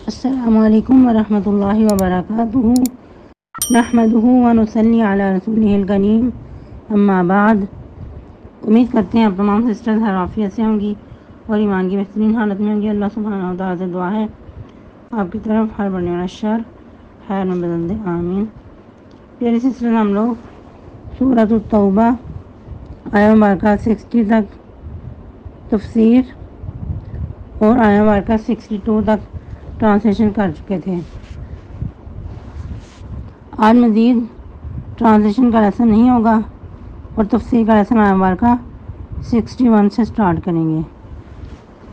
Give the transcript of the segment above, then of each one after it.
السلام علیکم ورحمۃ اللہ وبرکاتہ نحمدہ ونصلی علی رسولہ الکریم اما بعد۔ امید کرتے ہیں آپ تمام سسٹرز ہر عافیت سے ہوں گی اور ایمان کی بہترین حالت میں ہوں گی۔ اللہ سبحانہ و تعالیٰ سے دعا ہے آپ کی طرف ہر بڑھنے والا شر خیر میں بدل دے، آمین۔ پیاری سسٹرز، ہم لوگ سورۃ التوبہ آیہ مبارکہ 60 تک تفسیر اور آیہ مبارکہ 62 تک ٹرانسلیشن کر چکے تھے۔ آج مزید ٹرانسلیشن کا لیسن نہیں ہوگا اور تفسیر کا لیسن آیہ مبارکہ 61 سے سٹارٹ کریں گے۔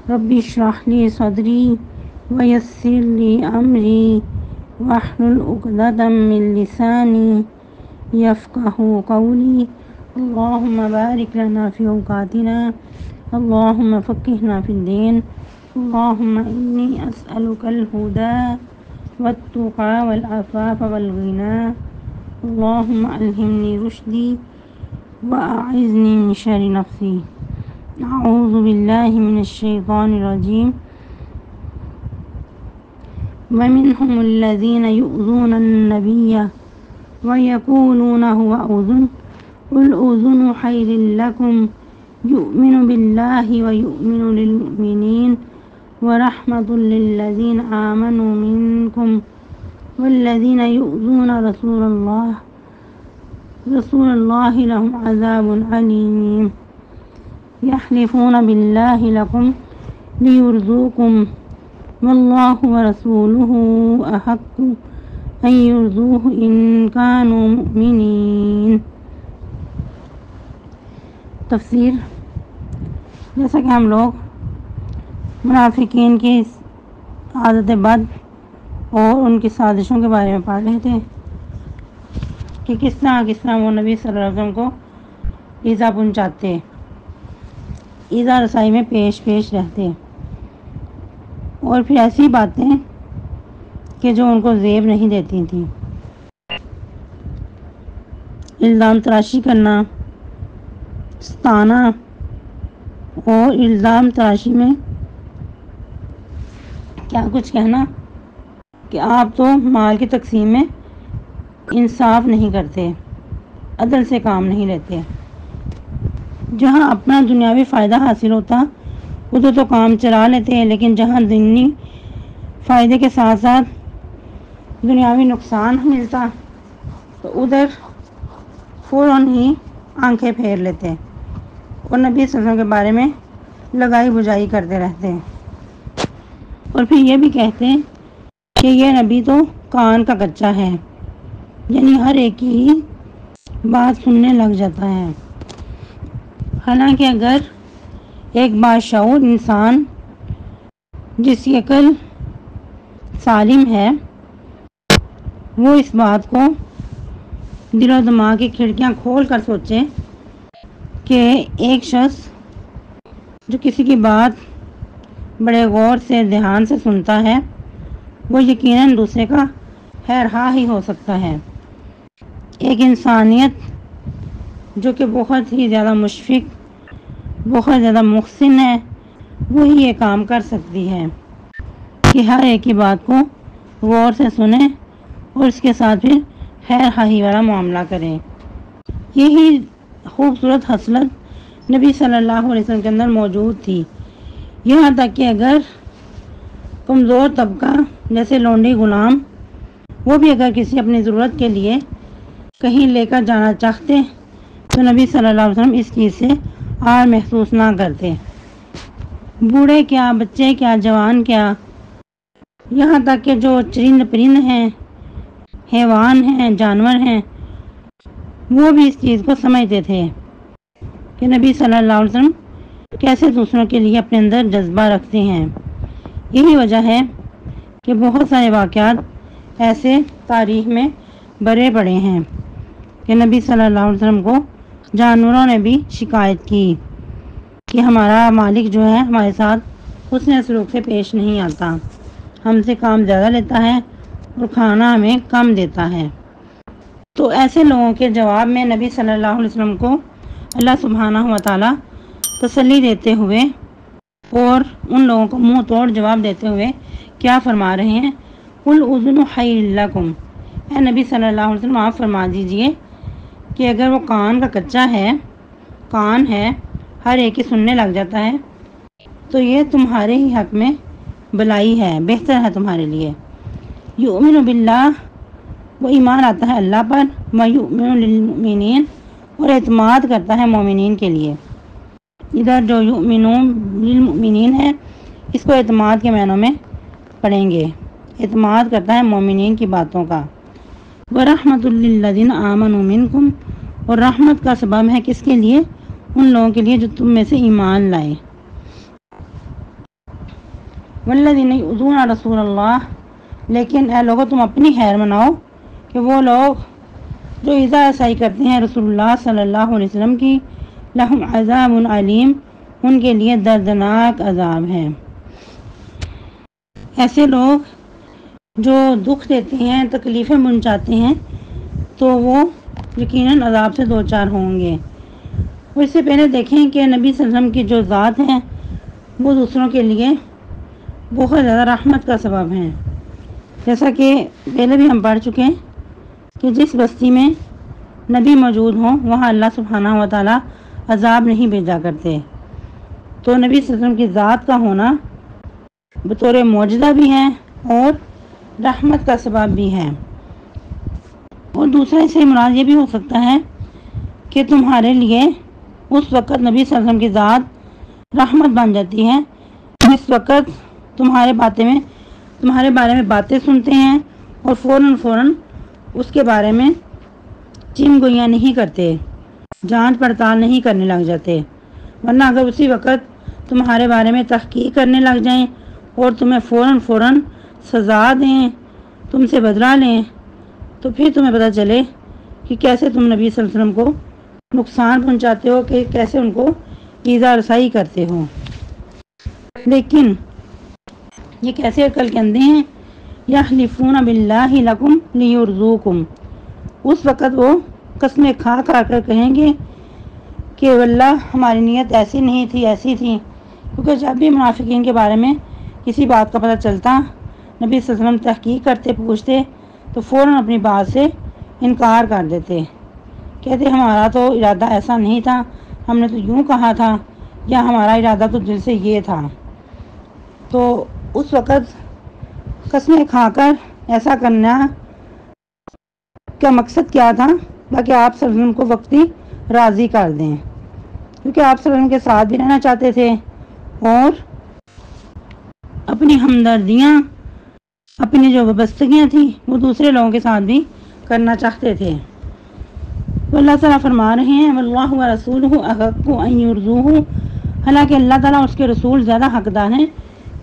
ربی اشرح لی صدری ویسر لی امری واحلل عقدۃ من لسانی یفقہوا قولی۔ اللہم بارک لنا فی اوقاتنا، اللہم فقہنا فی الدین، اللہم انی اسألک الہدی والتقی والعفاف والغنی، اللہم الہمنی رشدی واعذنی من شر نفسی۔ اعوذ باللہ من الشیطان الرجیم۔ ومنهم الذین یؤذون النبی ویقولون هو اذن قل اذن خیر لکم یؤمن باللہ ویؤمن للمؤمنین ورحمۃ للذین آمنوا منکم والذین یؤذون رسول اللہ لهم عذاب علیم۔ یحلفون باللہ لکم لیرضوکم واللہ ورسولہ احق ان یرضوہ ان کانوا مؤمنین۔ تفسیر۔ جیسا کہ ہم لوگ منافقین کی عادت بد اور ان کی سازشوں کے بارے میں پڑھ رہے تھے کہ کس طرح وہ نبی صلی اللہ علیہ وسلم کو ایذا پہنچاتے، ایذا رسائی میں پیش رہتے، اور پھر ایسی باتیں کہ جو ان کو زیب نہیں دیتی تھیں، الزام تراشی کرنا، ستانا، اور الزام تراشی میں کیا کچھ کہنا کہ آپ تو مال کی تقسیم میں انصاف نہیں کرتے، عدل سے کام نہیں لیتے۔ جہاں اپنا دنیاوی فائدہ حاصل ہوتا ادھر تو کام چلا لیتے ہیں، لیکن جہاں دینی فائدے کے ساتھ ساتھ دنیاوی نقصان ملتا تو ادھر فوراً ہی آنکھیں پھیر لیتے اور نبی صلی اللہ علیہ وسلم کے بارے میں لگائی بجائی کرتے رہتے ہیں، اور پھر یہ بھی کہتے ہیں کہ یہ نبی تو کان کا کچا ہے، یعنی ہر ایک کی بات سننے لگ جاتا ہے۔ حالانکہ اگر ایک باشعور انسان جس کی عقل سالم ہے وہ اس بات کو دل و دماغ کی کھڑکیاں کھول کر سوچے کہ ایک شخص جو کسی کی بات بڑے غور سے دھیان سے سنتا ہے وہ یقیناً دوسرے کا خیرخواہ ہی ہو سکتا ہے۔ ایک انسانیت جو کہ بہت ہی زیادہ مشفق، بہت زیادہ محسن ہے، وہی یہ کام کر سکتی ہے کہ ہر ایک کی بات کو غور سے سنیں اور اس کے ساتھ پھر خیرخواہی والا معاملہ کریں۔ یہی خوبصورت خصلت نبی صلی اللہ علیہ وسلم کے اندر موجود تھی، یہاں تک کہ اگر کمزور طبقہ جیسے لونڈی غلام وہ بھی اگر کسی اپنی ضرورت کے لیے کہیں لے کر جانا چاہتے تو نبی صلی اللہ علیہ وسلم اس چیز سے عار محسوس نہ کرتے۔ بوڑھے کیا، بچے کیا، جوان کیا، یہاں تک کہ جو چرند پرند ہیں، حیوان ہیں، جانور ہیں، وہ بھی اس چیز کو سمجھتے تھے کہ نبی صلی اللہ علیہ وسلم کیسے دوسروں کے لیے اپنے اندر جذبہ رکھتے ہیں۔ یہی وجہ ہے کہ بہت سارے واقعات ایسے تاریخ میں بھرے پڑے ہیں کہ نبی صلی اللہ علیہ وسلم کو جانوروں نے بھی شکایت کی کہ ہمارا مالک جو ہے ہمارے ساتھ حسن سلوک سے پیش نہیں آتا، ہم سے کام زیادہ لیتا ہے اور کھانا ہمیں کم دیتا ہے۔ تو ایسے لوگوں کے جواب میں نبی صلی اللہ علیہ وسلم کو اللہ سبحانہ و تعالیٰ تسلی دیتے ہوئے اور ان لوگوں کو منہ توڑ جواب دیتے ہوئے کیا فرما رہے ہیں؟ قل اذن خیر لکم، اے نبی صلی اللہ علیہ وسلم آپ فرما دیجئے کہ اگر وہ کان کا کچا ہے، کان ہے، ہر ایک ہی سننے لگ جاتا ہے، تو یہ تمہارے ہی حق میں بلائی ہے، بہتر ہے تمہارے لیے۔ یؤمن باللہ، وہ ایمان آتا ہے اللہ پر، ویؤمن للمؤمنین، اور اعتماد کرتا ہے مومنین کے لیے۔ ادھر جو یؤمنون للمؤمنین ہے، اس کو اعتماد کے معنوں میں پڑھیں گے، اعتماد کرتا ہے مومنین کی باتوں کا۔ وَرَحْمَةٌ لِّلَّذِينَ آمَنُوا مِنْكُمْ، اور رحمت کا سبب ہے کس کے لیے؟ ان لوگوں کے لیے جو تم میں سے ایمان لائے۔ وَالَّذِينَ يُؤْذُونَ رَسُولَ اللَّهِ، لیکن اے لوگوں تم اپنی خیر مناؤ کہ وہ لوگ جو ایذا رسائی کرتے ہیں رسول اللہ صلی اللہ علیہ وسلم کی، لہم عذاب علیم، ان کے لیے دردناک عذاب ہے۔ ایسے لوگ جو دکھ دیتے ہیں، تکلیفیں پہنچاتے ہیں، تو وہ یقیناً عذاب سے دوچار ہوں گے۔ اور اس سے پہلے دیکھیں کہ نبی صلی اللہ علیہ وسلم کی جو ذات ہے وہ دوسروں کے لیے بہت زیادہ رحمت کا سبب ہے۔ جیسا کہ پہلے بھی ہم پڑھ چکے ہیں کہ جس بستی میں نبی موجود ہوں وہاں اللہ سبحانہ و تعالیٰ عذاب نہیں بھیجا کرتے، تو نبی صلی اللہ علیہ وسلم کی ذات کا ہونا بطور معجزہ بھی ہے اور رحمت کا سبب بھی ہے۔ اور دوسرا اس سے مراد یہ بھی ہو سکتا ہے کہ تمہارے لیے اس وقت نبی صلی اللہ علیہ وسلم کی ذات رحمت بن جاتی ہے جس وقت تمہارے بارے میں باتیں سنتے ہیں اور فوراً اس کے بارے میں چیم گوئیاں نہیں کرتے، جانچ پڑتال نہیں کرنے لگ جاتے، ورنہ اگر اسی وقت تمہارے بارے میں تحقیق کرنے لگ جائیں اور تمہیں فوراً سزا دیں، تم سے بدلہ لیں، تو پھر تمہیں پتہ چلے کہ کیسے تم نبی صلی اللہ علیہ وسلم کو نقصان پہنچاتے ہو، کہ کیسے ان کو ایذا رسائی کرتے ہو۔ لیکن یہ کیسے عقل کے اندھے ہیں؟ یحلفون باللہ لکم لیرضوکم، اس وقت وہ قسمیں کھا کر کہیں گے کہ واللہ ہماری نیت ایسی نہیں تھی، ایسی تھی، کیونکہ جب بھی منافقین کے بارے میں کسی بات کا پتہ چلتا، نبی صلی اللہ علیہ وسلم تحقیق کرتے، پوچھتے، تو فوراً اپنی بات سے انکار کر دیتے، کہتے ہمارا تو ارادہ ایسا نہیں تھا، ہم نے تو یوں کہا تھا، یا ہمارا ارادہ تو دل سے یہ تھا۔ تو اس وقت قسمیں کھا کر ایسا کرنا کا مقصد کیا تھا؟ تاکہ آپ صلی اللہ علیہ وسلم کو وقتی راضی کر دیں، کیونکہ آپ صلی اللہ علیہ وسلم کے ساتھ بھی رہنا چاہتے تھے اور اپنی ہمدردیاں، اپنی جو وابستگیاں تھیں وہ دوسرے لوگوں کے ساتھ بھی کرنا چاہتے تھے۔ تو اللہ تعالیٰ فرما رہے ہیں واللہ ورسولہ احق ان یرضوہ، حالانکہ اللہ تعالیٰ اور اس کے رسول زیادہ حقدار ہیں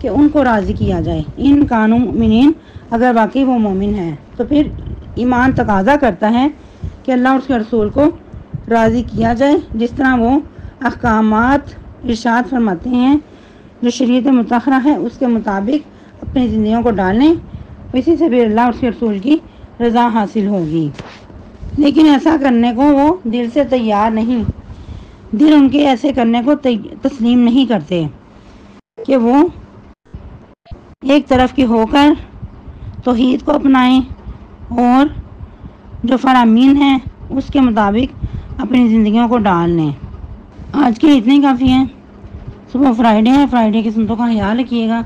کہ ان کو راضی کیا جائے، ان کانوا مؤمنین، اگر واقعی وہ مومن ہیں۔ تو پھر ایمان تقاضا کرتا ہے کہ اللہ اور اس کے رسول کو راضی کیا جائے، جس طرح وہ احکامات ارشاد فرماتے ہیں جو شریعت مطہرہ ہے اس کے مطابق اپنی زندگیوں کو ڈالیں، اسی سے بھی اللہ اور اس کے رسول کی رضا حاصل ہوگی۔ لیکن ایسا کرنے کو وہ دل سے تیار نہیں، دل ان کے ایسے کرنے کو تسلیم نہیں کرتے کہ وہ ایک طرف کی ہو کر توحید کو اپنائیں اور جو فرامین ہیں اس کے مطابق اپنی زندگیوں کو ڈال لیں۔ آج کے اتنے کافی ہیں۔ صبح فرائیڈے ہے، فرائیڈے کی سنتوں کا خیال رکھیے گا،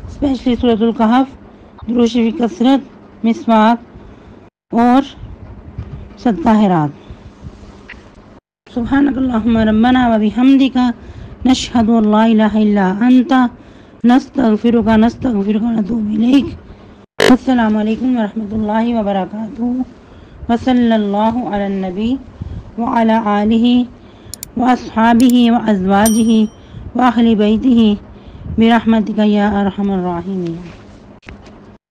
اسپیشلی سورۃ الکہف، درود شریف کی کثرت، مسواک اور صدقہ خیرات۔ سبحانک اللہم ربنا و بحمدک، نشہد ان لا الہ الا انت، نستغفرک و نتوب الیک۔ السلام علیکم ورحمۃ اللہ وبرکاتہ، وصلی اللہ علی النبی وعلی آلہ واصحابہ وازواجہ واہل بیتہ برحمتک یا ارحم الراحمین۔